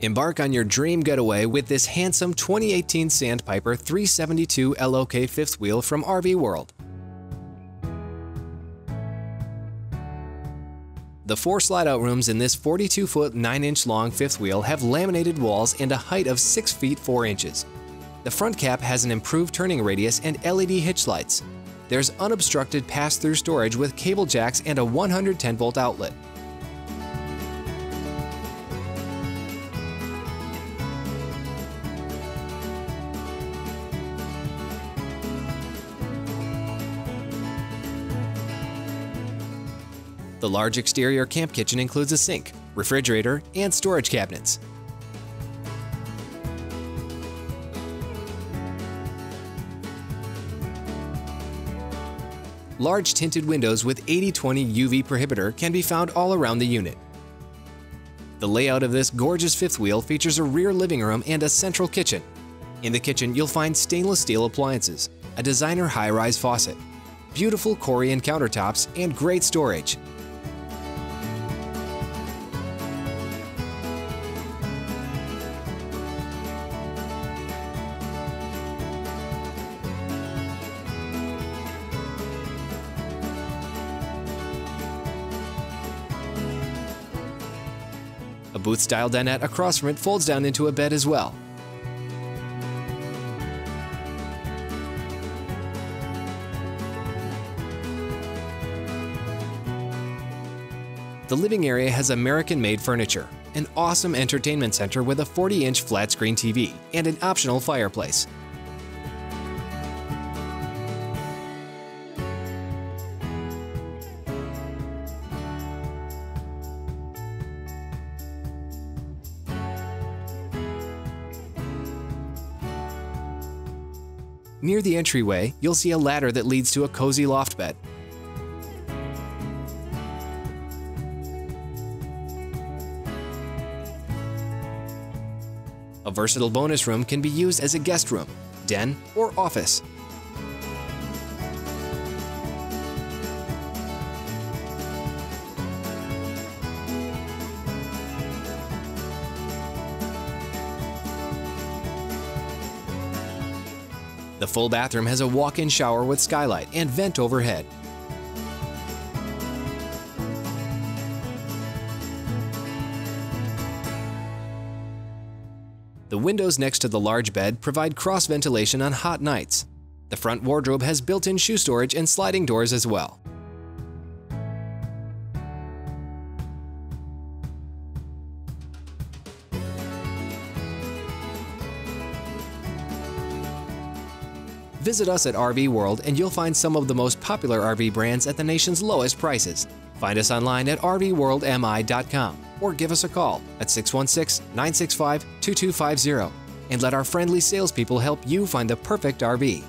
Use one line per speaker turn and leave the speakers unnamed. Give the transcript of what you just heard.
Embark on your dream getaway with this handsome 2018 Sandpiper 372LOK fifth wheel from RV World. The 4 slide-out rooms in this 42-foot 9-inch long fifth wheel have laminated walls and a height of 6 feet 4 inches. The front cap has an improved turning radius and LED hitch lights. There's unobstructed pass-through storage with cable jacks and a 110-volt outlet. The large exterior camp kitchen includes a sink, refrigerator, and storage cabinets. Large tinted windows with 80/20 UV prohibitor can be found all around the unit. The layout of this gorgeous fifth wheel features a rear living room and a central kitchen. In the kitchen, you'll find stainless steel appliances, a designer high-rise faucet, beautiful Corian countertops, and great storage. A booth-style dinette across from it folds down into a bed as well. The living area has American-made furniture, an awesome entertainment center with a 40-inch flat-screen TV, and an optional fireplace. Near the entryway, you'll see a ladder that leads to a cozy loft bed. A versatile bonus room can be used as a guest room, den, or office. The full bathroom has a walk-in shower with skylight and vent overhead. The windows next to the large bed provide cross ventilation on hot nights. The front wardrobe has built-in shoe storage and sliding doors as well. Visit us at RV World and you'll find some of the most popular RV brands at the nation's lowest prices. Find us online at rvworldmi.com or give us a call at 616-965-2250 and let our friendly salespeople help you find the perfect RV.